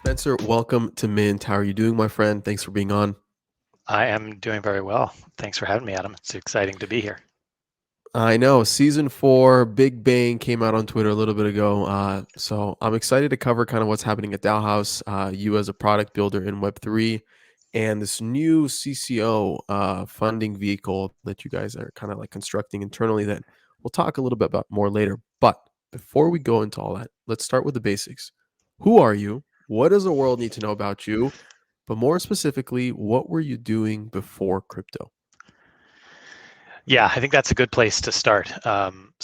Spencer, welcome to Mint. How are you doing, my friend? Thanks for being on. I am doing very well. Thanks for having me, Adam. It's exciting to be here. I know season four, Big Bang came out on Twitter a little bit ago. So I'm excited to cover kind of what's happening at DAOhaus, you as a product builder in Web3, and this new CCO funding vehicle that you guys are kind of like constructing internally that we'll talk a little bit about more later. But before we go into all that, let's start with the basics. Who are you? What does the world need to know about you? But more specifically, what were you doing before crypto? Yeah, I think that's a good place to start. I'm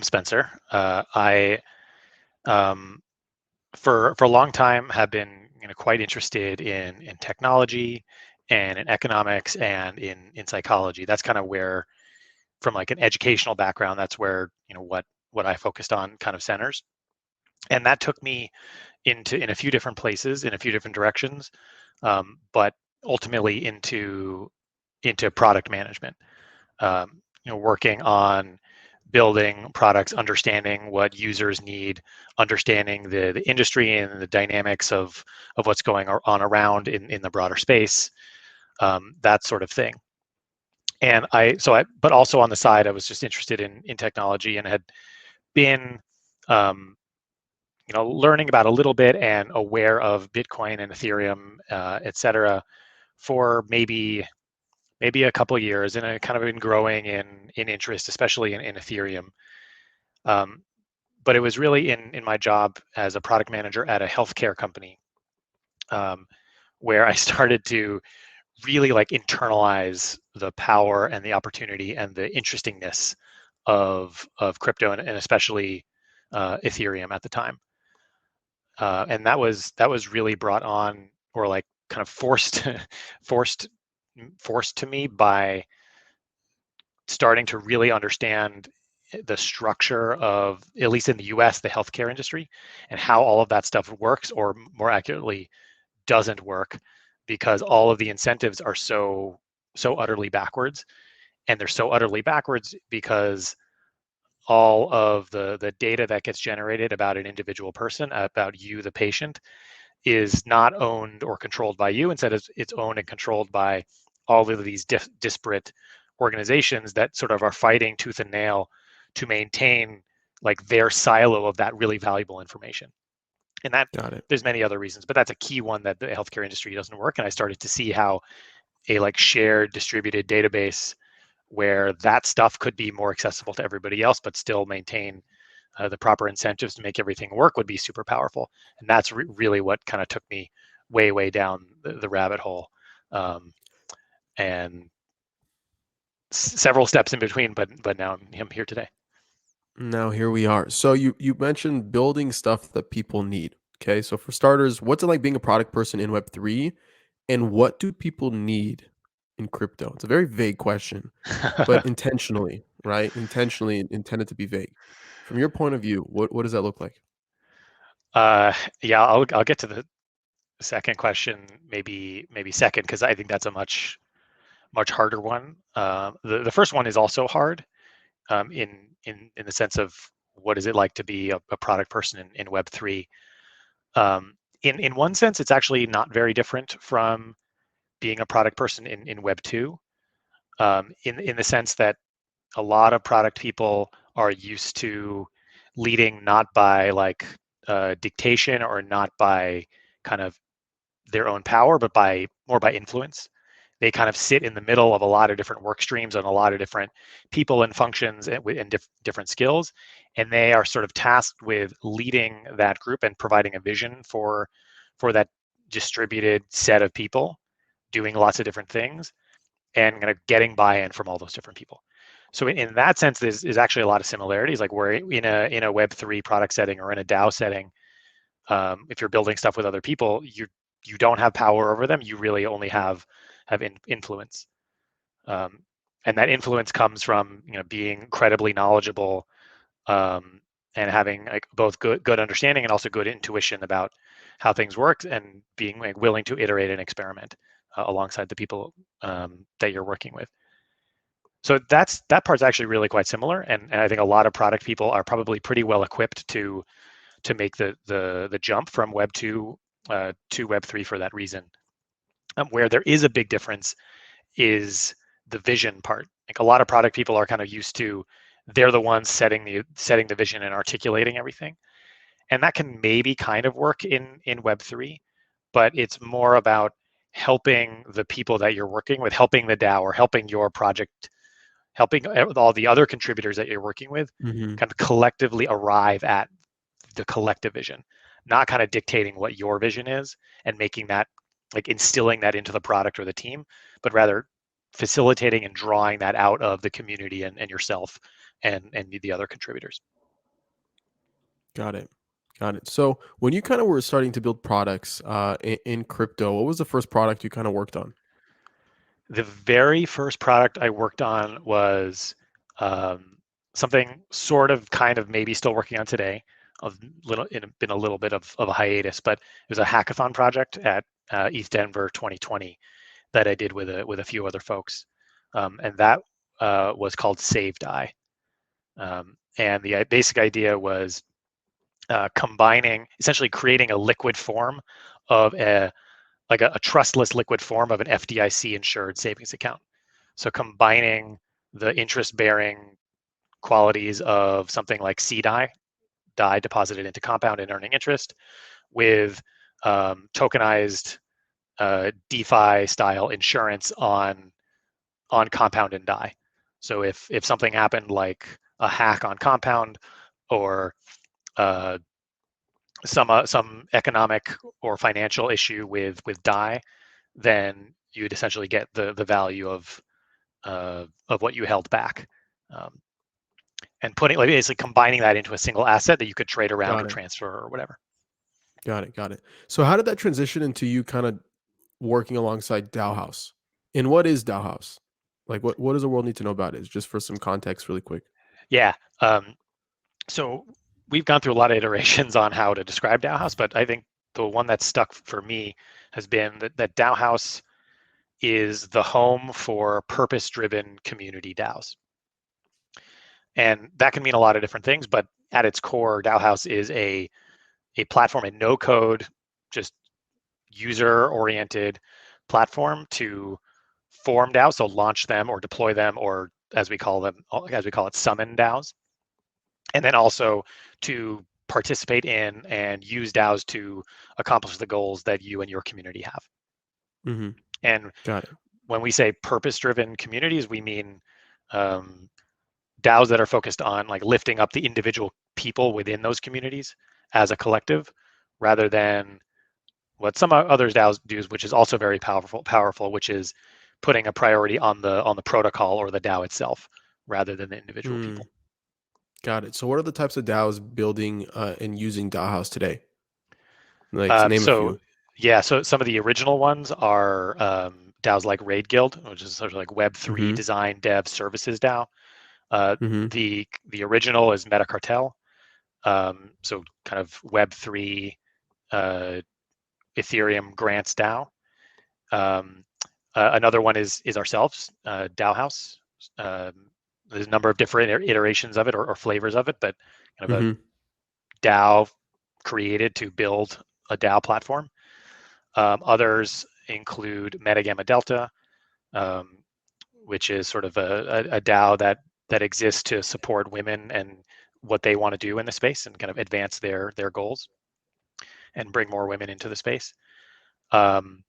Spencer. I for a long time have been quite interested in technology and in economics and in psychology. That's kind of where, from like an educational background, that's where what I focused on kind of centers, and that took me in a few different places in a few different directions, but ultimately into product management. Working on building products, understanding what users need, understanding the industry and the dynamics of what's going on around in the broader space, that sort of thing. And but also on the side, I was just interested in technology and had been, um, learning about a little bit and aware of Bitcoin and Ethereum, et cetera, for maybe a couple of years, and I kind of been growing in interest, especially in Ethereum. Um, but it was really in my job as a product manager at a healthcare company, um, where I started to really like internalize the power and the opportunity and the interestingness of crypto, and especially Ethereum at the time. And that was really brought on, or like kind of forced forced to me by starting to really understand the structure of, at least in the US, the healthcare industry, and how all of that stuff works, or more accurately, doesn't work, because all of the incentives are so utterly backwards. And they're so utterly backwards because all of the data that gets generated about an individual person, about you, the patient, is not owned or controlled by you. Instead, it's owned and controlled by all of these disparate organizations that sort of are fighting tooth and nail to maintain like their silo of that really valuable information. And that, Got it. there's many other reasons, but that's a key one, that the healthcare industry doesn't work. And I started to see how a like shared distributed database, where that stuff could be more accessible to everybody else but still maintain the proper incentives to make everything work, would be super powerful. And that's really what kind of took me way down the rabbit hole, um, and several steps in between, but now I'm here today. Now here we are. So you mentioned building stuff that people need. Okay. So for starters, what's it like being a product person in Web3? And what do people need in crypto? It's a very vague question, but intentionally, right? Intentionally intended to be vague. From your point of view, what does that look like? uh, yeah, I'll get to the second question maybe second, because I think that's a much harder one. The first one is also hard, in the sense of, what is it like to be a product person in Web3? In one sense, it's actually not very different from being a product person in Web2, in the sense that a lot of product people are used to leading not by like dictation, or not by kind of their own power, but by more by influence. They kind of sit in the middle of a lot of different work streams and a lot of different people and functions, and different skills, and they are sort of tasked with leading that group and providing a vision for that distributed set of people doing lots of different things, and kind of getting buy-in from all those different people. So in that sense, there's actually a lot of similarities. Like, we're in a Web3 product setting or in a DAO setting. If you're building stuff with other people, you don't have power over them. You really only have influence, um, and that influence comes from being incredibly knowledgeable, um, and having like both good understanding and also good intuition about how things work, and being like willing to iterate and experiment alongside the people that you're working with. So that part's actually really quite similar, and I think a lot of product people are probably pretty well equipped to to make the jump from Web 2 to Web 3 for that reason. Where there is a big difference is the vision part. Like a lot of product people are kind of used to, they're the ones setting the vision and articulating everything, and that can maybe kind of work in Web 3, but it's more about helping the people that you're working with, helping the DAO or helping your project, helping all the other contributors that you're working with Mm-hmm. kind of collectively arrive at the collective vision, not kind of dictating what your vision is and making that, like instilling that into the product or the team, but rather facilitating and drawing that out of the community and yourself and the other contributors. Got it. Got it. So when you kind of were starting to build products in crypto, what was the first product you kind of worked on? The very first product I worked on was something sort of kind of maybe still working on today. I've been a little bit of a hiatus, but it was a hackathon project at ETH Denver 2020 that I did with a few other folks, and that was called Save Die. And the basic idea was combining, essentially creating a liquid form of a trustless liquid form of an FDIC insured savings account. So combining the interest bearing qualities of something like CDI, DI deposited into compound and earning interest, with tokenized DeFi style insurance on compound and DI. So if something happened like a hack on compound, or uh, some economic or financial issue with DI, then you'd essentially get the value of what you held back, and putting, like, basically combining that into a single asset that you could trade around or Got it. transfer or whatever. Got it. Got it. So how did that transition into you kind of working alongside DAOhaus? And what is DAOhaus? Like what does the world need to know about it? Just for some context really quick. Yeah. So we've gone through a lot of iterations on how to describe DAOhaus, but I think the one that stuck for me has been that DAOhaus is the home for purpose-driven community DAOs. And that can mean a lot of different things, but at its core, DAOhaus is a platform, a no code, just user oriented platform to form DAOs, so launch them or deploy them, or as we call it, summon DAOs, and then also to participate in and use DAOs to accomplish the goals that you and your community have. Mm-hmm. And Got it. when we say purpose-driven communities, we mean DAOs that are focused on like lifting up the individual people within those communities as a collective, rather than what some other DAOs do, which is also very powerful, which is putting a priority on the protocol or the DAO itself rather than the individual Mm, people. got it. So what are the types of DAOs building and using DAOhaus today? Like to name a So few. yeah, so some of the original ones are DAOs like Raid Guild, which is sort of like Web3 Mm-hmm. design dev services DAO. Uh, Mm-hmm. the original is Meta Cartel, so kind of Web3 uh, Ethereum grants DAO. Um, Another one is ourselves, DAOhaus. There's a number of different iterations of it, or flavors of it, but kind of a Mm-hmm. DAO created to build a DAO platform. Others include Meta Gamma Delta, um, which is sort of a DAO that exists to support women and what they want to do in the space and kind of advance their goals and bring more women into the space. Um,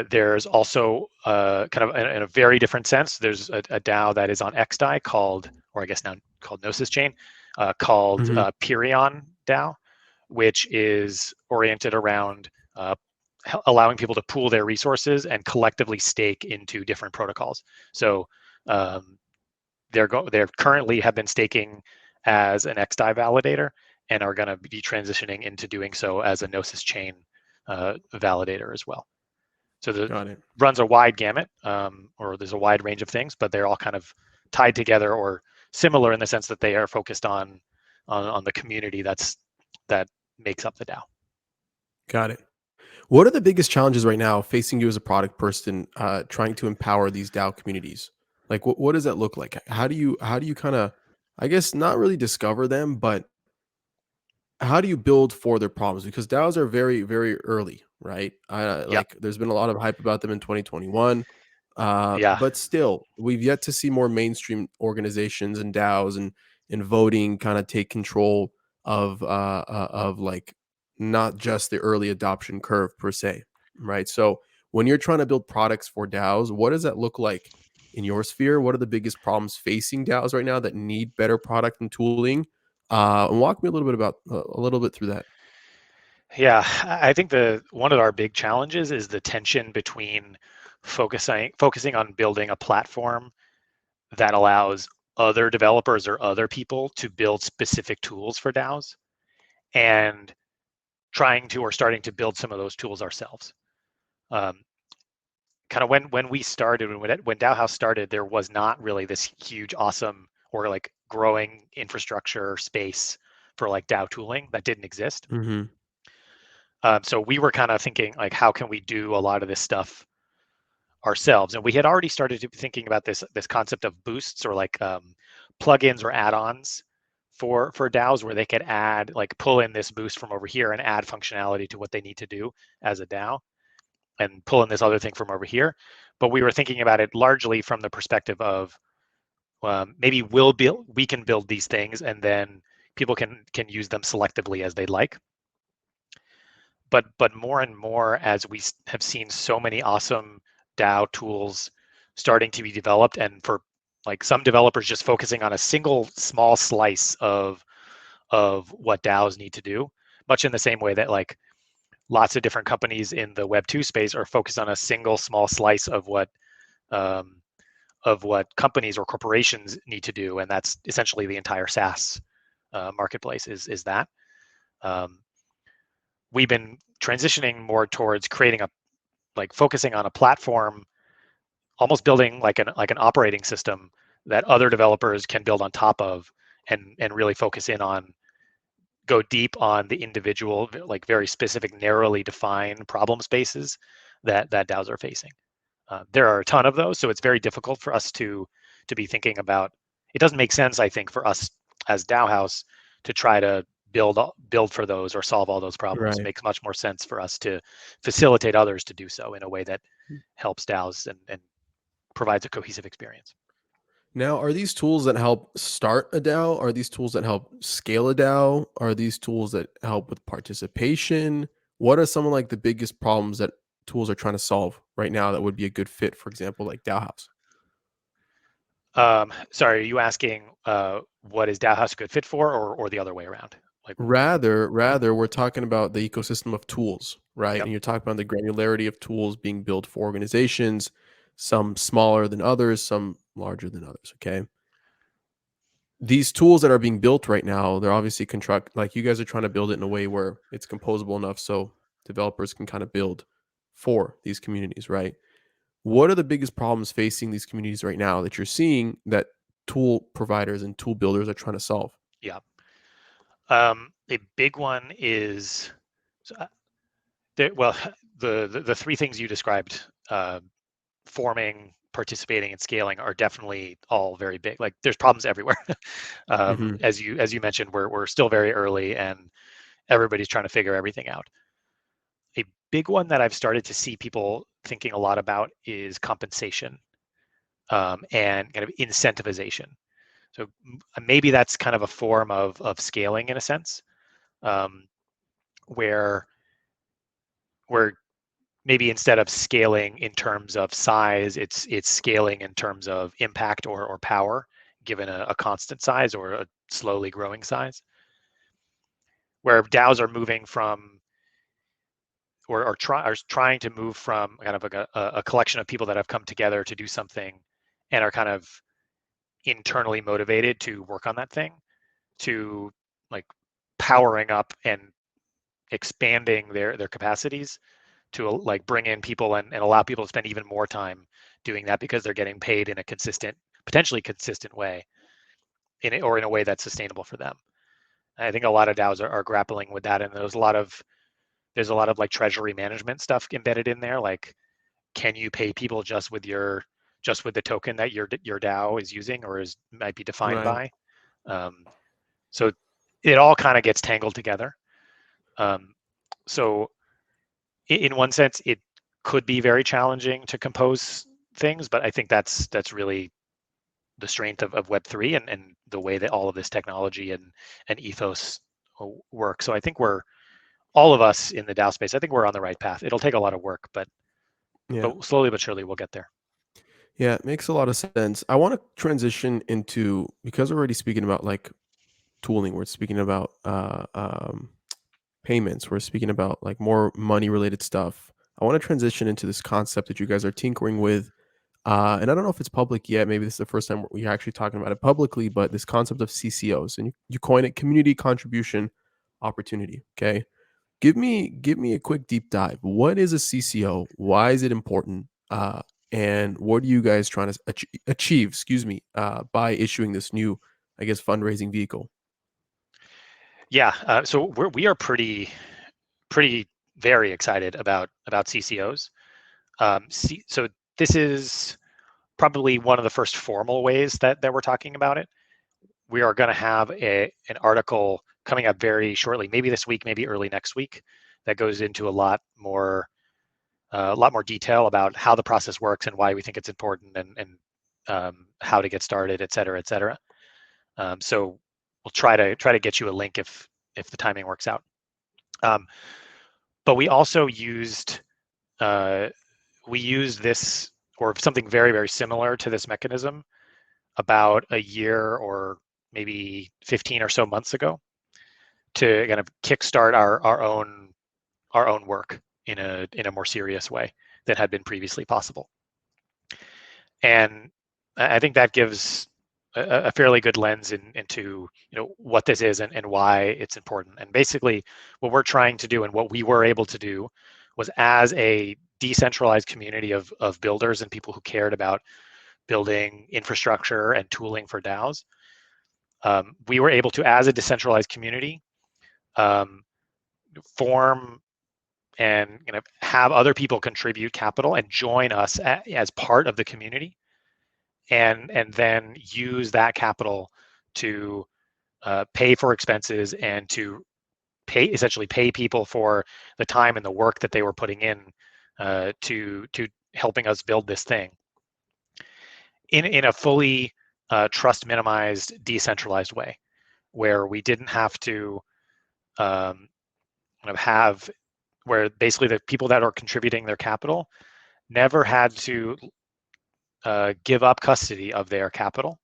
there's also kind of in a very different sense, there's a DAO that is on XDAI called, or I guess now called Gnosis Chain, called Mm-hmm. Pyrion DAO, which is oriented around allowing people to pool their resources and collectively stake into different protocols. So um, they're currently have been staking as an XDAI validator and are going to be transitioning into doing so as a Gnosis Chain validator as well. So the Got it. runs a wide gamut, or there's a wide range of things, but they're all kind of tied together or similar in the sense that they are focused on the community that makes up the DAO. Got it. What are the biggest challenges right now facing you as a product person trying to empower these DAO communities? Like what does that look like? How do you kind of, I guess, not really discover them, but how do you build for their problems? Because DAOs are very, very early, right? Yep. Like there's been a lot of hype about them in 2021, Yeah. but still, we've yet to see more mainstream organizations and DAOs and voting kind of take control of like not just the early adoption curve per se, right? So when you're trying to build products for DAOs, what does that look like in your sphere? What are the biggest problems facing DAOs right now that need better product and tooling? And walk me a little bit about a little bit through that. Yeah, I think the one of our big challenges is the tension between focusing on building a platform that allows other developers or other people to build specific tools for DAOs, and trying to or starting to build some of those tools ourselves. Um, Kind of when we started, when DAOhaus started, there was not really this huge, awesome, or like growing infrastructure space for like DAO tooling that didn't exist. Mhm. So we were kind of thinking like, how can we do a lot of this stuff ourselves? And we had already started thinking about this concept of boosts, or like plugins or add-ons for DAOs, where they could add, like, pull in this boost from over here and add functionality to what they need to do as a DAO, and pull in this other thing from over here. But we were thinking about it largely from the perspective of, maybe we can build these things, and then people can use them selectively as they like. But more and more, as we have seen so many awesome DAO tools starting to be developed, and for like some developers just focusing on a single small slice of what DAOs need to do, much in the same way that like lots of different companies in the Web2 space are focused on a single small slice um, of what companies or corporations need to do, and that's essentially the entire SaaS marketplace is that. Um, we've been transitioning more towards creating a, like, focusing on a platform, almost building like an operating system that other developers can build on top of, and really focus in on, go deep on the individual, like very specific, narrowly defined problem spaces that DAOs are facing. There are a ton of those, so it's very difficult for us to be thinking about. It doesn't make sense, I think, for us as DAOhaus to try to build for those or solve all those problems. It Right. makes much more sense for us to facilitate others to do so in a way that helps DAOs and provides a cohesive experience. Now, are these tools that help start a DAO? Are these tools that help scale a DAO? Are these tools that help with participation? What are some of like the biggest problems that tools are trying to solve right now that would be a good fit, for example, like DAOhaus? Sorry, are you asking what is DAOhaus a good fit for, or the other way around? Like, Rather, we're talking about the ecosystem of tools, right? yep, And you're talking about the granularity of tools being built for organizations, some smaller than others, some larger than others. Okay. These tools that are being built right now, they're obviously contract like you guys are trying to build it in a way where it's composable enough so developers can kind of build for these communities, right? What are the biggest problems facing these communities right now that you're seeing that tool providers and tool builders are trying to solve? yeah. A big one is, so, well, the three things you described, forming, participating, and scaling, are definitely all very big. Like, there's problems everywhere. Hmm. As you mentioned, we're still very early, and everybody's trying to figure everything out. A big one that I've started to see people thinking a lot about is compensation, and kind of incentivization. So maybe that's kind of a form of scaling in a sense, um, where where maybe instead of scaling in terms of size, it's scaling in terms of impact or power, given a constant size or a slowly growing size. Where DAOs are moving from, are trying to move from kind of like a collection of people that have come together to do something, and are kind of internally motivated to work on that thing, to like powering up and expanding their capacities to like bring in people, and allow people to spend even more time doing that, because they're getting paid in a consistent, potentially consistent way, or in a way that's sustainable for them. And I think a lot of DAOs are grappling with that, and there's a lot of like treasury management stuff embedded in there. Like, can you pay people just with the token that your DAO is using, or might be defined Right. by? Um, so it all kind of gets tangled together. So in one sense, it could be very challenging to compose things, but I think that's really the strength of Web3 and the way that all of this technology and ethos work. So I think all of us in the DAO space, I think we're on the right path. It'll take a lot of work, but Yeah. slowly but surely we'll get there. Yeah, it makes a lot of sense. I want to transition into, because we're already speaking about like tooling, we're speaking about payments, we're speaking about like more money related stuff. I want to transition into this concept that you guys are tinkering with. And I don't know if it's public yet. Maybe this is the first time we're actually talking about it publicly, but this concept of CCOs, and you coin it community contribution opportunity. Okay. Give me a quick deep dive. What is a CCO? Why is it important? And what are you guys trying to achieve? Excuse me, by issuing this new, I guess, fundraising vehicle. Yeah. So we are pretty very excited about CCOs. So this is probably one of the first formal ways that we're talking about it. We are going to have an article coming up very shortly, maybe this week, maybe early next week, that goes into a lot more detail about how the process works and why we think it's important and how to get started, et cetera, et cetera. So we'll try to get you a link if the timing works out. But we also used this, or something very, very similar to this mechanism, about a year or maybe 15 or so months ago, to kind of kickstart our own work in a more serious way that had been previously possible. And I think that gives a fairly good lens into what this is and why it's important. And basically, what we're trying to do and what we were able to do was, as a decentralized community of builders and people who cared about building infrastructure and tooling for DAOs, we were able to, as a decentralized community, form and have other people contribute capital and join us as part of the community, and then use that capital to pay for expenses and to essentially pay people for the time and the work that they were putting in to helping us build this thing in a fully trust minimized, decentralized way, where we didn't have to have, where basically the people that are contributing their capital never had to give up custody of their capital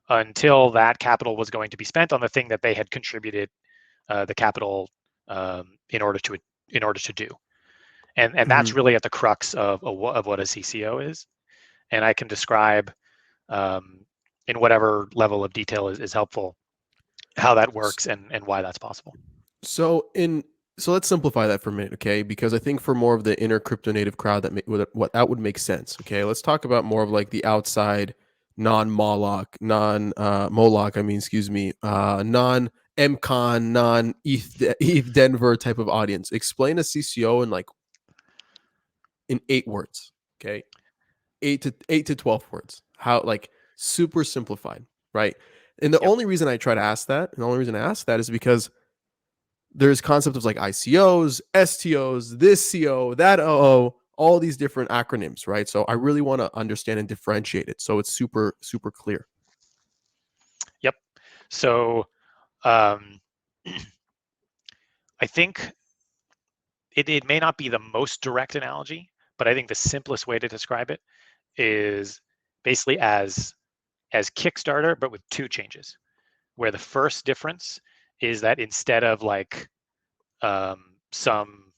until that capital was going to be spent on the thing that they had contributed the capital in order to do. And that's really at the crux of what a CCO is. And I can describe in whatever level of detail is helpful how that works and why that's possible. So let's simplify that for a minute, okay? Because I think for more of the inner crypto native crowd, that would make sense. Okay, let's talk about more of like the outside, non-Moloch, Moloch. I mean, excuse me, non MCon, non ETH Denver type of audience. Explain a CCO in 8 words, okay? 8 to 12 words. How, like, super simplified, right? And the only reason I try to ask that, and the only reason I ask that is because there's concepts like ICOs, STOs, this CO, that OO, all these different acronyms, right? So I really want to understand and differentiate it so it's super, super clear. Yep. So I think it may not be the most direct analogy, but I think the simplest way to describe it is basically as Kickstarter, but with 2 changes, where the first difference is that instead of like some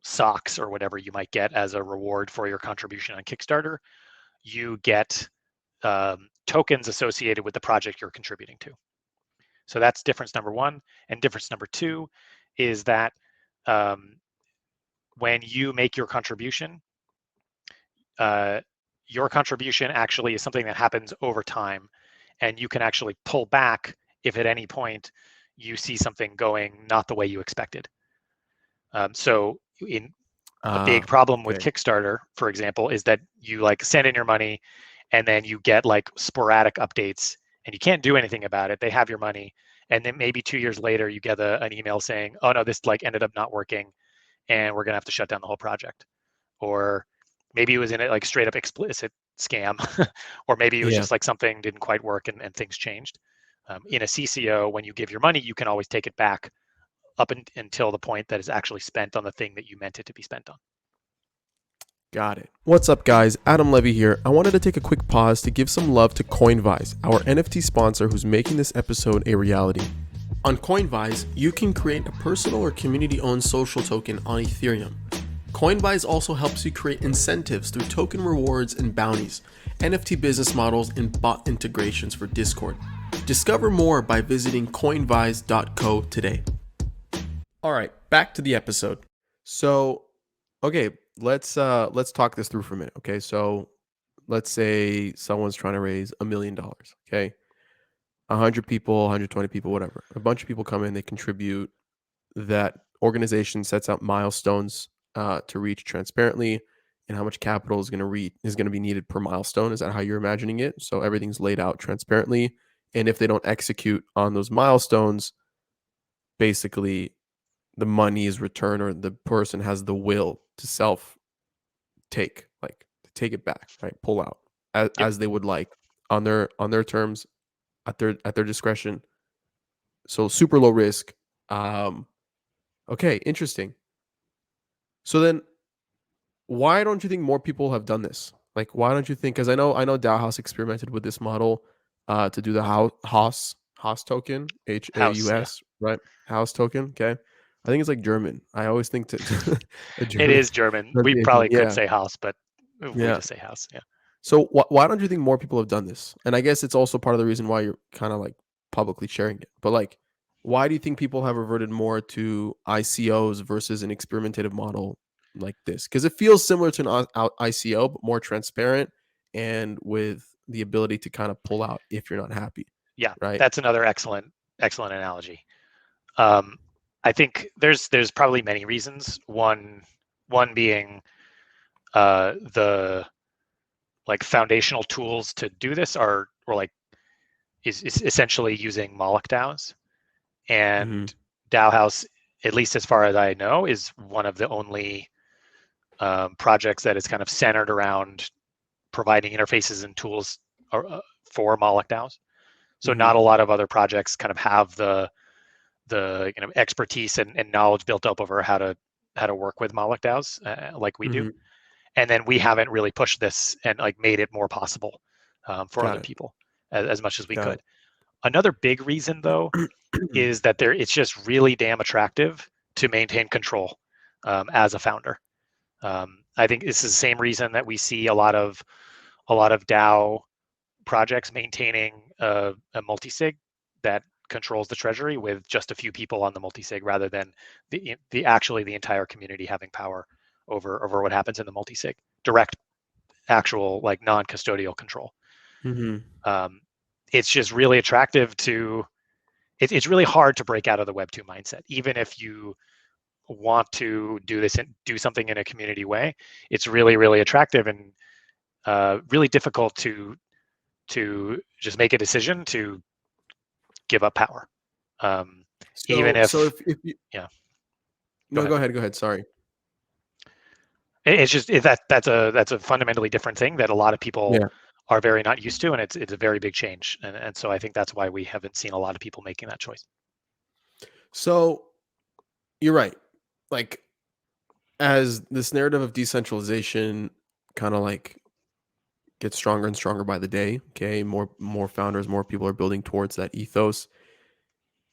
socks or whatever you might get as a reward for your contribution on Kickstarter, you get tokens associated with the project you're contributing to. So that's difference number 1. And difference number 2 is that when you make your contribution actually is something that happens over time, and you can actually pull back if at any point you see something going not the way you expected. So in a big problem with Kickstarter, for example, is that you like send in your money and then you get like sporadic updates and you can't do anything about it. They have your money and then maybe 2 years later you get an email saying, oh no, this like ended up not working and we're gonna have to shut down the whole project. Or maybe it was in a like straight up explicit scam, or maybe it was Yeah. just like something didn't quite work and things changed. In a CCO, when you give your money, you can always take it back until the point that is actually spent on the thing that you meant it to be spent on. Got it. What's up, guys? Adam Levy here. I wanted to take a quick pause to give some love to Coinvise, our NFT sponsor who's making this episode a reality. On Coinvise, you can create a personal or community-owned social token on Ethereum. Coinvise also helps you create incentives through token rewards and bounties, NFT business models, and bot integrations for Discord. Discover more by visiting coinvise.co today. All right, back to the episode. So, okay, let's talk this through for a minute. Okay, so let's say someone's trying to raise $1 million. Okay, 100 people, 120 people, whatever. A bunch of people come in, they contribute. That organization sets out milestones to reach transparently, and how much capital is going to be needed per milestone. Is that how you're imagining it? So everything's laid out transparently, and if they don't execute on those milestones, basically the money is returned, or the person has the will to take it back, right? Pull out as, Yep. as they would like on their terms, at their discretion. So super low risk. Okay, interesting. So then, why don't you think more people have done this? Like, why don't you think? Because I know DAOhaus experimented with this model to do the Haus token, House, yeah. HAUS, right? Haus token. Okay, I think it's like German. I always think to a It German is German. We pronunciation. probably could Yeah, say house, but we yeah. just say house. Yeah. So why don't you think more people have done this? And I guess it's also part of the reason why you're kind of like publicly sharing it. But like, why do you think people have reverted more to ICOs versus an experimentative model like this? Because it feels similar to an ICO, but more transparent and with the ability to kind of pull out if you're not happy, Yeah, right? that's another excellent analogy. Um, I think there's probably many reasons. One being the like foundational tools to do this are or like is essentially using Moloch DAOs, Mm-hmm. and DAOhaus, at least as far as I know, is one of the only projects that is kind of centered around providing interfaces and tools for Moloch DAOs. So Mm-hmm. not a lot of other projects kind of have the expertise and knowledge built up over how to work with Moloch DAOs like we do. Mm-hmm. And then we haven't really pushed this and like made it more possible for Got other it. people as much as we Got could. Another big reason though it. is that it's just really damn attractive to maintain control as a founder. I think this is the same reason that we see a lot of DAO projects maintaining a multi-sig that controls the treasury with just a few people on the multi-sig, rather than the entire community having power over what happens in the multi-sig. Direct, actual like non-custodial control. Mm-hmm. Um, it's just really attractive to. It's really hard to break out of the Web 2 mindset, even if you want to do this and do something in a community way. It's really attractive and really difficult to just make a decision to give up power. Even So if, if you yeah, go no, ahead. go ahead. Sorry. It's just that's a fundamentally different thing that a lot of people Yeah. are very not used to, and it's a very big change. And so I think that's why we haven't seen a lot of people making that choice. So you're right. Like, as this narrative of decentralization kind of like gets stronger and stronger by the day, okay, more founders, more people are building towards that ethos.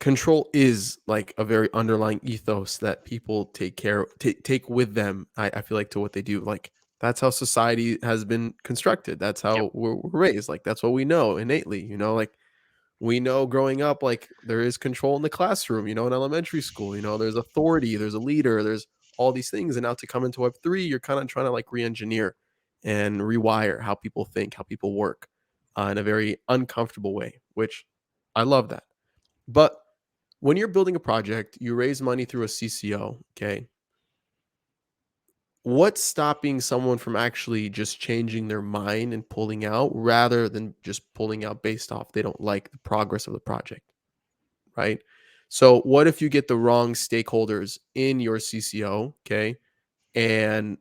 Control is like a very underlying ethos that people take with them. I feel like, to what they do. Like, that's how society has been constructed. That's Yep. how we're raised. Like, that's what we know innately. Like, we know growing up, like, there is control in the classroom, in elementary school, there's authority, there's a leader, there's all these things. And now to come into Web3, you're kind of trying to like re-engineer and rewire how people think, how people work in a very uncomfortable way, which I love that. But when you're building a project, you raise money through a CCO, okay? What's stopping someone from actually just changing their mind and pulling out, rather than just pulling out based off they don't like the progress of the project? right? So what if you get the wrong stakeholders in your CCO, okay? And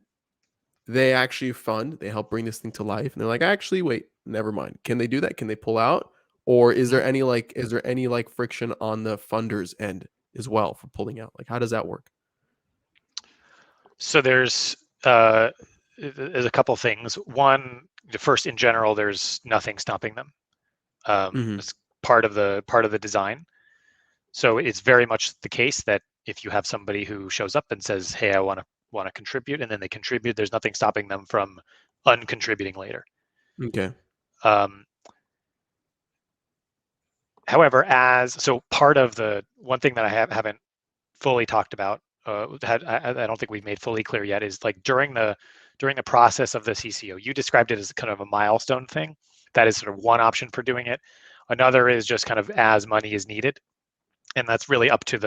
they actually fund, they help bring this thing to life, and they're like, actually, wait, never mind. Can they do that? Can they pull out? Or Mhm. is there any like friction on the funders end as well for pulling out? Like, how does that work? So uh, there's a couple things. One, the first, in general, there's nothing stopping them. Hmm. It's part of the design. So it's very much the case that if you have somebody who shows up and says, "Hey, I want to contribute," and then they contribute, there's nothing stopping them from uncontributing later. Okay. Um, However, so part of the one thing that I haven't fully talked about, I don't think we've made fully clear yet, is like during the process of the CCO, you described it as kind of a milestone thing. That is sort of one option for doing it. Another is just kind of as money is needed, and that's really up to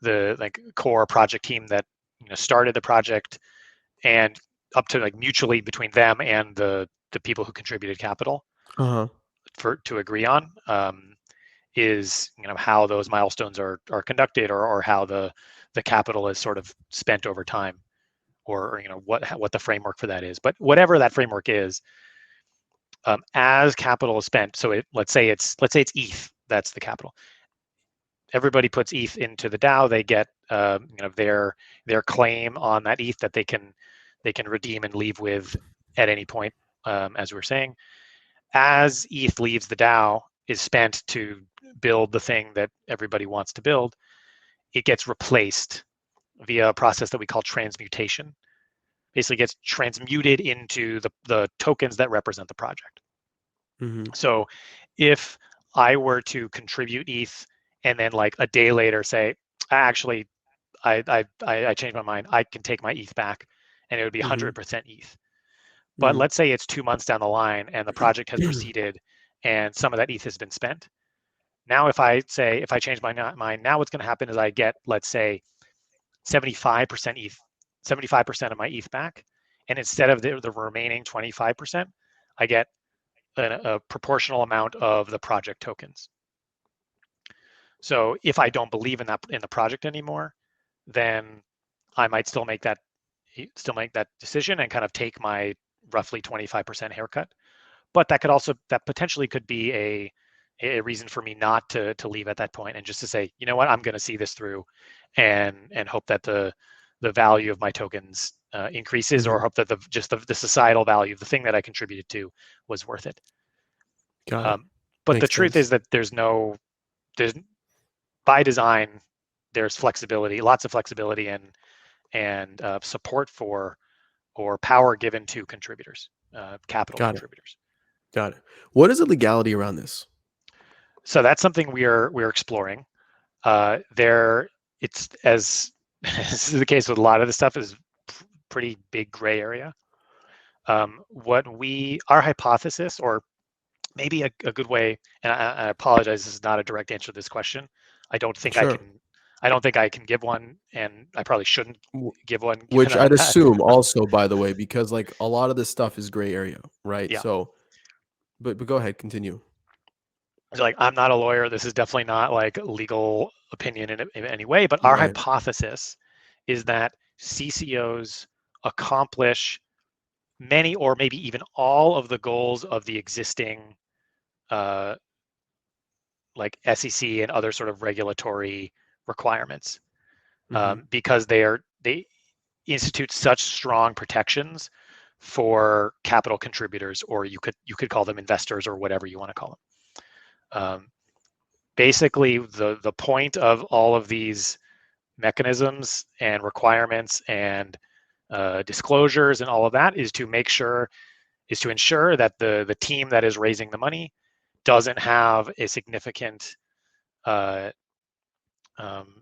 the like core project team that started the project, and up to like mutually between them and the people who contributed capital Uh-huh. to agree on. Is how those milestones are conducted, or how the capital is sort of spent over time, or what the framework for that is. But whatever that framework is, as capital is spent, so let's say it's ETH, that's the capital. Everybody puts ETH into the DAO. They get their claim on that ETH that they can redeem and leave with at any point, as we were saying. As ETH leaves the DAO, is spent to build the thing that everybody wants to build, it gets replaced via a process that we call transmutation. Basically gets transmuted into the tokens that represent the project. Hmm. So if I were to contribute ETH and then like a day later say, actually, I changed my mind, I can take my ETH back, and it would be Hmm. 100% ETH. But Hmm. let's say it's 2 months down the line and the project has proceeded and some of that ETH has been spent. Now, if I change my mind, now what's going to happen is I get, let's say, 75% ETH, 75% of my ETH back, and instead of the remaining 25%, I get a proportional amount of the project tokens. So if I don't believe in the project anymore, then I might still make that decision and kind of take my roughly 25% haircut. But that potentially could be a reason for me not to leave at that point, and just to say, you know what, I'm going to see this through, and hope that the value of my tokens increases, or Hmm. hope that the societal value of the thing that I contributed to was worth it. Got it. Um, but the Makes truth sense. is that there's by design, there's flexibility, lots of flexibility, and support for, or power given to contributors, capital Got it. contributors. Got it. What is the legality around this? So that's something we're exploring. There, it's as this is the case with a lot of the stuff, is pretty big gray area. Our hypothesis, or maybe a good way, and I apologize, this is not a direct answer to this question. I don't think I Sure. can. I don't think I can give one, and I probably shouldn't give one, given Which that I'm I'd not. assume also, by the way, because like a lot of this stuff is gray area, right? Yeah, So, but go ahead, continue. like, I'm not a lawyer. This is definitely not like legal opinion in any way. But our Right. hypothesis is that CCOs accomplish many, or maybe even all, of the goals of the existing uh, like SEC and other sort of regulatory requirements, Hmm. because they institute such strong protections for capital contributors, or you could call them investors, or whatever you want to call them. Basically, the point of all of these mechanisms and requirements and disclosures and all of that is to ensure that the team that is raising the money doesn't have a significant uh, um,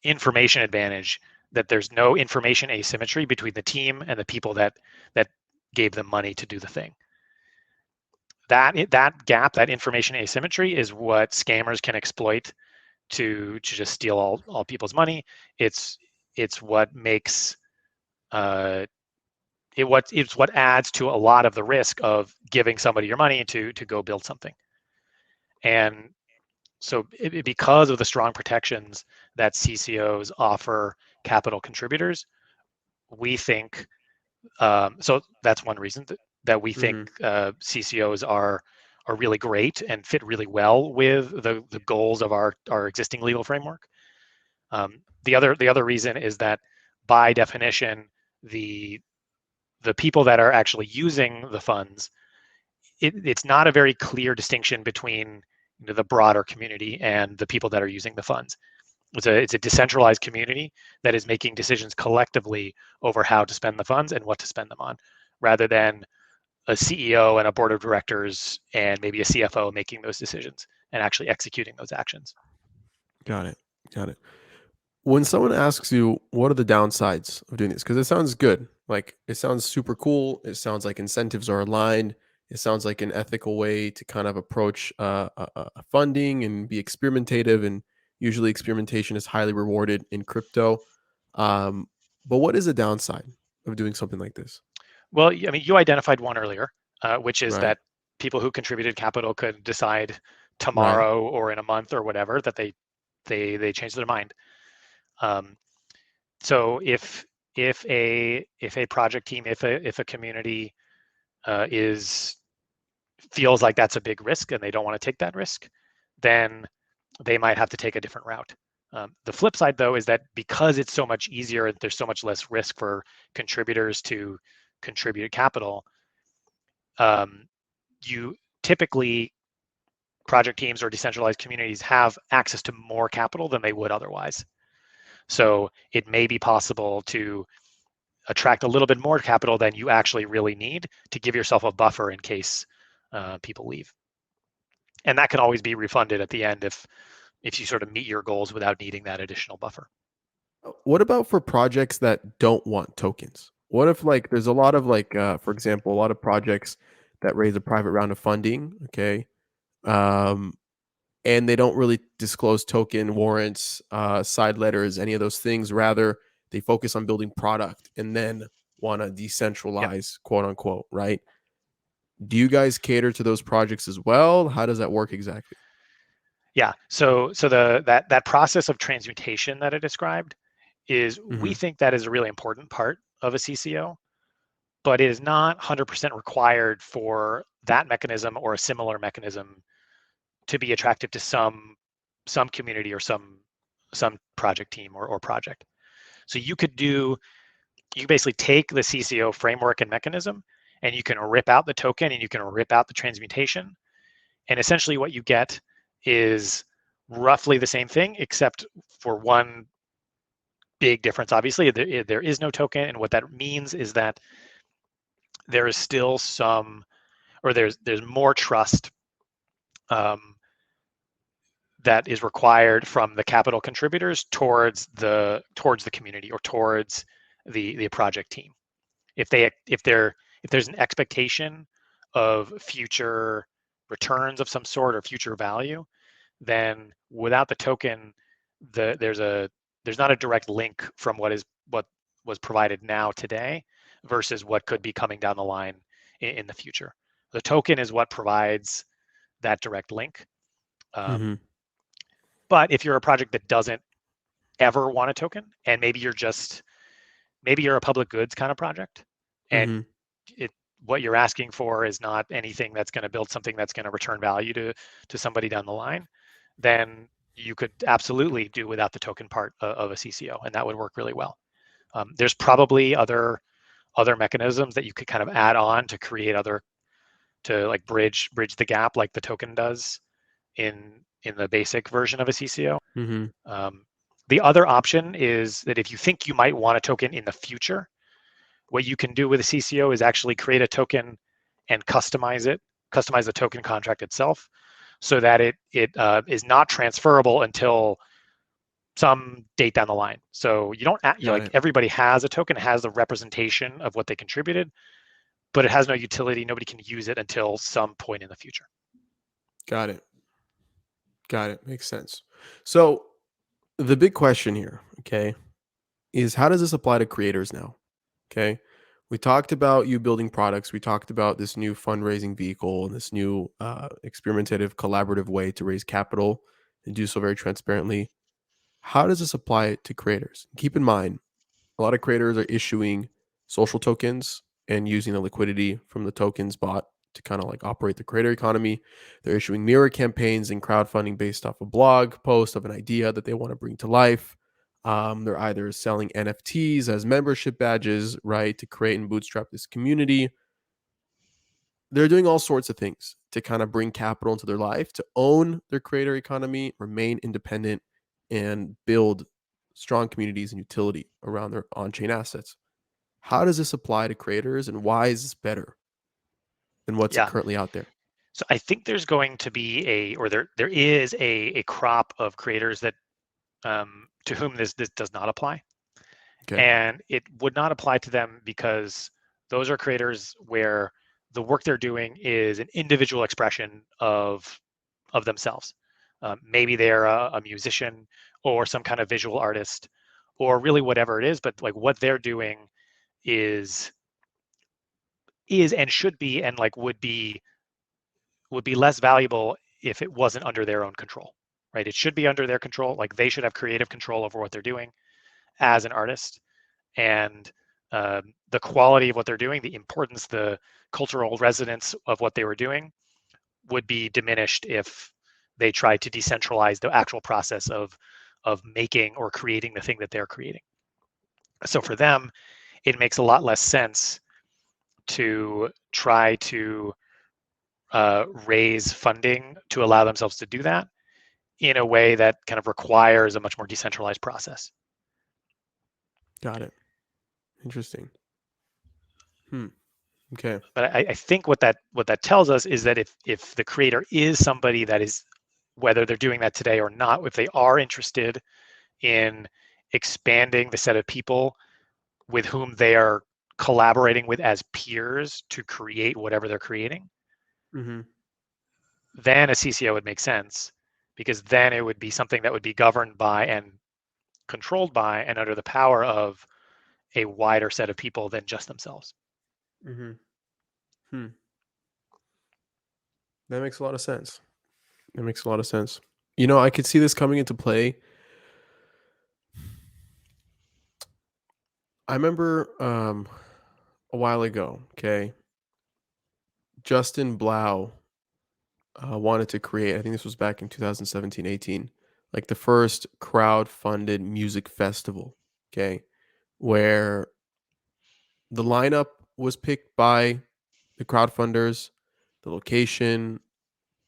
information advantage, that there's no information asymmetry between the team and the people that gave them money to do the thing. That gap, that information asymmetry, is what scammers can exploit to just steal all people's money. It's what makes it's what adds to a lot of the risk of giving somebody your money to go build something. And So because of the strong protections that CCOs offer capital contributors, we think, so that's one reason that we think Mm-hmm. CCOs are really great and fit really well with the goals of our existing legal framework. The other reason is that by definition, the people that are actually using the funds, it's not a very clear distinction between the broader community and the people that are using the funds. It's a decentralized community that is making decisions collectively over how to spend the funds and what to spend them on, rather than a CEO and a board of directors and maybe a CFO making those decisions and actually executing those actions. Got it. Got it. When someone asks you, what are the downsides of doing this? Because it sounds good. Like, it sounds super cool. It sounds like incentives are aligned. It sounds like an ethical way to kind of approach funding and be experimentative. And usually, experimentation is highly rewarded in crypto. Um, but what is the downside of doing something like this? Well, I mean, you identified one earlier, which is Right. that people who contributed capital could decide Right. tomorrow or in a month or whatever that they change their mind. Um, so if a project team, if a community is feels like that's a big risk and they don't want to take that risk, then they might have to take a different route. The flip side, though, is that because it's so much easier and there's so much less risk for contributors to contribute capital, um, you typically project teams or decentralized communities have access to more capital than they would otherwise. So it may be possible to attract a little bit more capital than you actually really need to give yourself a buffer in case people leave. And that can always be refunded at the end if you sort of meet your goals without needing that additional buffer. What about for projects that don't want tokens? What if like there's a lot of like for example, a lot of projects that raise a private round of funding, okay? Um and they don't really disclose token warrants, side letters, any of those things. Rather, they focus on building product and then want to Yep. decentralize, quote unquote, right? Do you guys cater to those projects as well? How does that work exactly? Yeah. So that process of transmutation that I described is, we Hmm. think that is a really important part of a CCO, but it is not 100% required for that mechanism or a similar mechanism to be attractive to some community or some project team or project. So you basically take the CCO framework and mechanism, and you can rip out the token and you can rip out the transmutation, and essentially what you get is roughly the same thing, except for one big difference. Obviously, there is no token, and what that means is that there is still some, or there's more trust um, that is required from the capital contributors towards the community or towards the project team. If there's an expectation of future returns of some sort or future value, then without the token, there's not a direct link from what was provided now today versus what could be coming down the line in the future. The token is what provides that direct link. Hmm. But if you're a project that doesn't ever want a token, and maybe you're a public goods kind of project, and Hmm. it what you're asking for is not anything that's going to build something that's going to return value to somebody down the line, then you could absolutely do without the token part of a CCO, and that would work really well. There's probably other mechanisms that you could kind of add on to create other, to like bridge the gap like the token does in the basic version of a CCO. Hmm. Um, the other option is that if you think you might want a token in the future, what you can do with a CCO is actually create a token and customize the token contract itself, so that it is not transferable until some date down the line. So you don't, Got like, it. everybody has a token, has the representation of what they contributed, but it has no utility. Nobody can use it until some point in the future. Got it. Got it. Makes sense. So the big question here, okay, is how does this apply to creators now? Okay. We talked about you building products. We talked about this new fundraising vehicle and this new experimentative collaborative way to raise capital and do so very transparently. How does this apply to creators? Keep in mind, a lot of creators are issuing social tokens and using the liquidity from the tokens bought to kind of like operate the creator economy. They're issuing mirror campaigns and crowdfunding based off a blog post of an idea that they want to bring to life. They're either selling NFTs as membership badges, right, to create and bootstrap this community. They're doing all sorts of things to kind of bring capital into their life, to own their creator economy, remain independent, and build strong communities and utility around their on-chain assets. How does this apply to creators, and why is this better than what's Yeah. currently out there? So I think there's going to be there is a crop of creators that to whom this does not apply, Okay. and it would not apply to them because those are creators where the work they're doing is an individual expression of themselves. Maybe they're a musician or some kind of visual artist, or really whatever it is. But like what they're doing is and should be and like would be less valuable if it wasn't under their own control, right? It should be under their control. Like they should have creative control over what they're doing as an artist, and the quality of what they're doing, the importance, the cultural resonance of what they were doing would be diminished if they tried to decentralize the actual process of making or creating the thing that they're creating. So for them, it makes a lot less sense to try to raise funding to allow themselves to do that in a way that kind of requires a much more decentralized process. Got it. Interesting. Okay. But I think what that tells us is that if the creator is somebody that is, whether they're doing that today or not, if they are interested in expanding the set of people with whom they are collaborating with as peers to create whatever they're creating, Mm-hmm. then a CCO would make sense, because then it would be something that would be governed by and controlled by and under the power of a wider set of people than just themselves. Mm-hmm. Hmm. That makes a lot of sense. That makes a lot of sense. I could see this coming into play. I remember a while ago, okay, Justin Blau wanted to create, I think this was back in 2017, 18, like the first crowd-funded music festival, okay, where the lineup was picked by the crowdfunders, the location,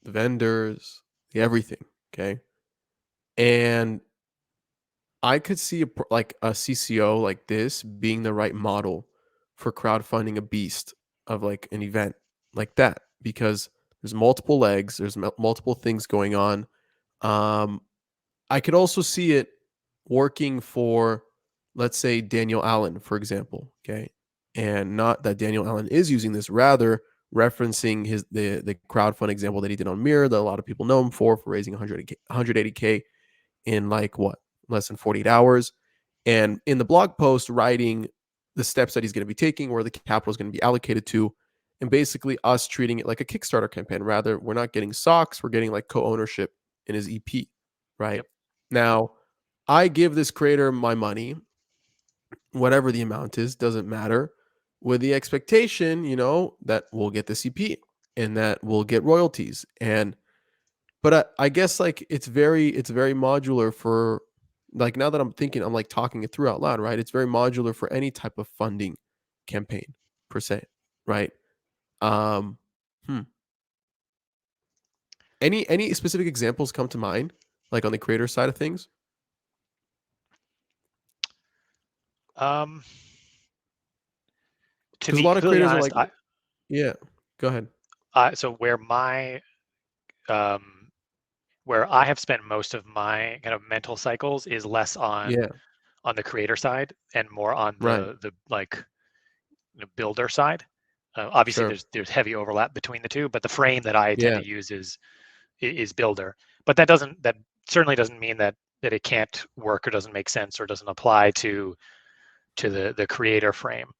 the vendors, the everything, okay? And I could see like a CCO like this being the right model for crowdfunding a beast of like an event like that, because there's multiple legs, there's multiple things going on. Um, I could also see it working for, let's say, Daniel Allen, for example. Okay, and not that Daniel Allen is using this, rather referencing the crowdfund example that he did on Mirror that a lot of people know him for raising 180K in like what, less than 48 hours. And in the blog post, writing the steps that he's going to be taking, where the capital is going to be allocated to, and basically us treating it like a Kickstarter campaign. Rather, we're not getting socks, we're getting like co-ownership in his EP, right? Yep. Now, I give this creator my money, whatever the amount is, doesn't matter, with the expectation, that we'll get the CP and that we'll get royalties. And but I guess like it's very modular for, like, now that I'm thinking, I'm like talking it through out loud, right? It's very modular for any type of funding campaign per se, right? Um, hmm. Any specific examples come to mind, like on the creator side of things? Um, to Because a be lot of completely creators are honest, like, yeah, go ahead. so um, where I have spent most of my kind of mental cycles is less Yeah, on the creator side and more on right. the like builder side. Obviously, Sure. there's heavy overlap between the two, but the frame that I tend Yeah. to use is builder. But that certainly doesn't mean that it can't work or doesn't make sense or doesn't apply to the creator frame.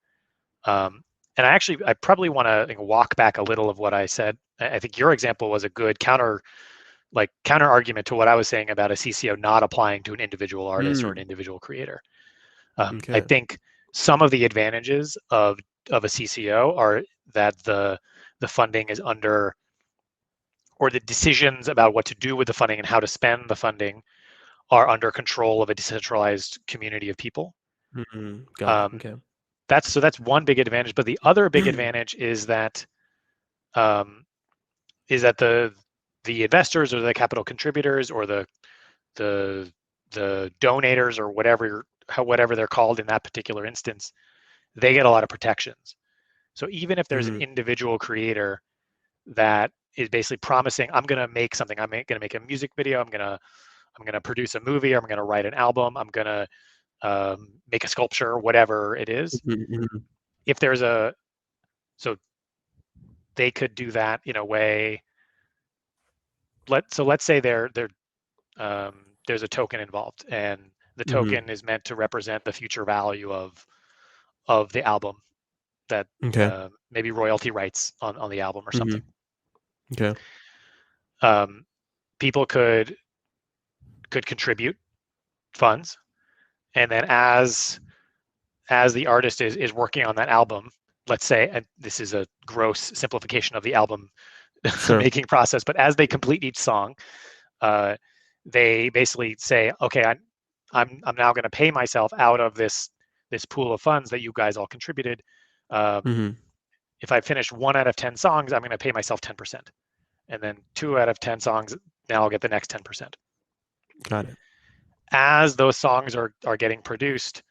And I probably want to walk back a little of what I said. I think your example was a good counter like counter argument to what I was saying about a CCO not applying to an individual artist or an individual creator. I Okay. think some of the advantages of a CCO are that the funding is under, or the decisions about what to do with the funding and how to spend the funding are under control of a decentralized community of people. Got it. Okay. That's one big advantage. But the other big advantage is that the investors or the capital contributors or the donators or whatever they're called in that particular instance, they get a lot of protections. So even if there's an individual creator that is basically promising, I'm going to make something, I'm going to make a music video, I'm going to produce a movie, I'm going to write an album, I'm going to make a sculpture, whatever it is. If there's so they could do that in a way. Let's say there's a token involved, and the token is meant to represent the future value of the album, that maybe royalty rights on the album or something. Okay. People could contribute funds, and then as the artist is working on that album, let's say, and this is a gross simplification of the album making process, but as they complete each song, they basically say, okay, I'm now going to pay myself out of this pool of funds that you guys all contributed. If I finish 1 out of 10 songs, I'm going to pay myself 10%, and then 2 out of 10 songs, now I'll get the next 10%. Got it. As those songs are getting produced,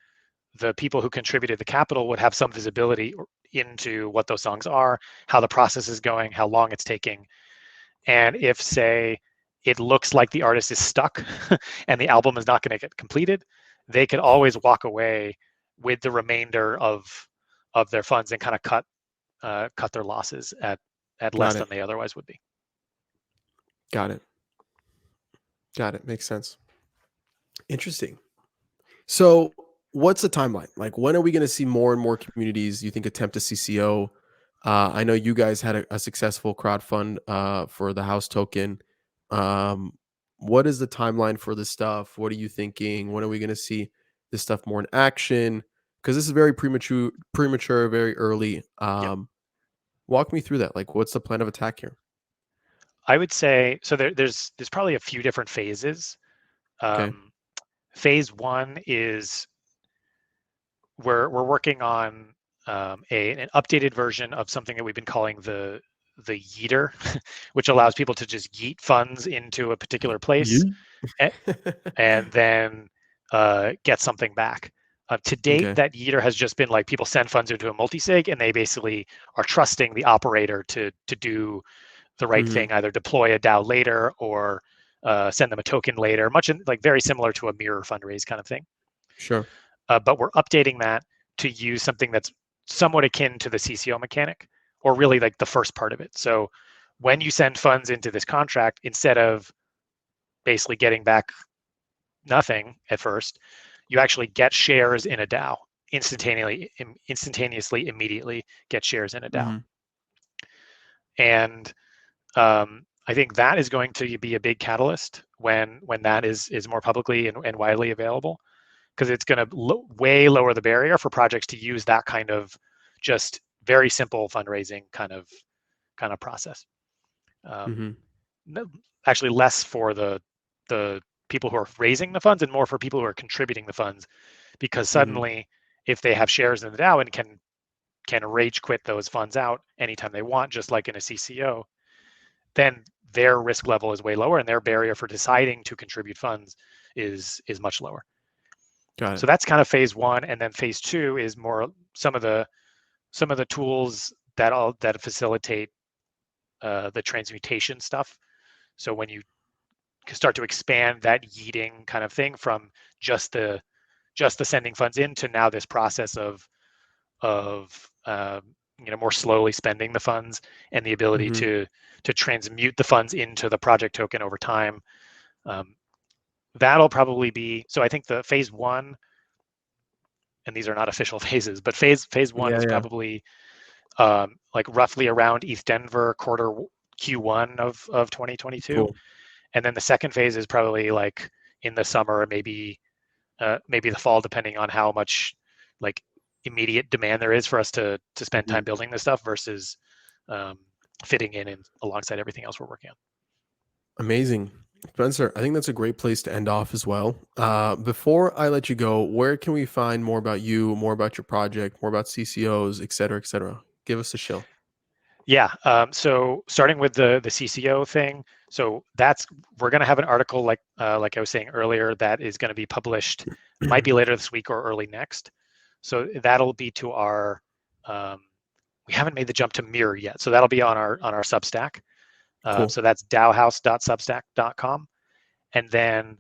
the people who contributed the capital would have some visibility into what those songs are, how the process is going, how long it's taking. And if, say, it looks like the artist is stuck and the album is not going to get completed, they could always walk away with the remainder of their funds and kind of cut their losses at less than they otherwise would be. Got it. Makes sense. Interesting. So what's the timeline? Like, when are we going to see more and more communities, you think, attempt a CCO? I know you guys had a successful crowdfund for the house token. What is the timeline for this stuff? What are you thinking? When are we going to see this stuff more in action? Because this is very premature, very early. Walk me through that. Like, what's the plan of attack here? I would say, so there's probably a few different phases. Okay. Phase 1 is we're working on an updated version of something that we've been calling the yeeter, which allows people to just yeet funds into a particular place and then get something back. To date, that yeeter has just been like people send funds into a multisig, and they basically are trusting the operator to do the right thing, either deploy a DAO later or send them a token later, like very similar to a mirror fundraise kind of thing. Sure. But we're updating that to use something that's somewhat akin to the CCO mechanic, or really like the first part of it. So when you send funds into this contract, instead of basically getting back nothing at first, you actually get shares in a DAO instantaneously, immediately get shares in a DAO. And I think that is going to be a big catalyst when that is more publicly and widely available, because it's going to way lower the barrier for projects to use that kind of just very simple fundraising kind of process. Actually, less for the people who are raising the funds and more for people who are contributing the funds, because suddenly, if they have shares in the DAO and can rage quit those funds out anytime they want, just like in a CCO, then their risk level is way lower and their barrier for deciding to contribute funds is much lower. Got it. So that's kind of phase 1, and then phase 2 is more some of the tools that facilitate the transmutation stuff. So when you start to expand that yeeting kind of thing from just the sending funds in to now this process of more slowly spending the funds and the ability to transmute the funds into the project token over time. That'll probably be, so I think the phase 1, and these are not official phases, but phase 1 is probably like roughly around ETH Denver quarter Q1 of 2022. Cool. And then the second phase is probably like in the summer, or maybe the fall, depending on how much like immediate demand there is for us to spend time building this stuff versus fitting in and alongside everything else we're working on. Amazing. Spencer, I think that's a great place to end off as well. Before I let you go, where can we find more about you, more about your project, more about CCOs, et cetera, et cetera? Give us a shill. Yeah. So starting with the CCO thing, so we're going to have an article like I was saying earlier that is going to be published, might be later this week or early next. So that'll be to our we haven't made the jump to Mirror yet, so that'll be on our Substack. Cool. So that's DAOhaus.substack.com, and then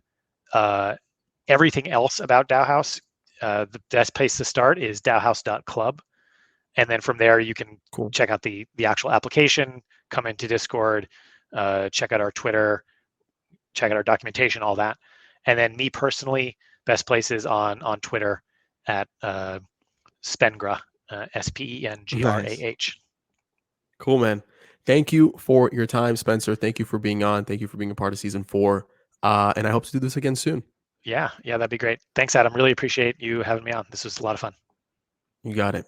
everything else about DAOhaus, the best place to start is DAOhaus.club. And then from there, you can check out the actual application, come into Discord, check out our Twitter, check out our documentation, all that. And then me personally, best place is on Twitter at Spengrah, Spengrah. Nice. Cool, man. Thank you for your time, Spencer. Thank you for being on. Thank you for being a part of season 4. And I hope to do this again soon. Yeah, that'd be great. Thanks, Adam. Really appreciate you having me on. This was a lot of fun. You got it.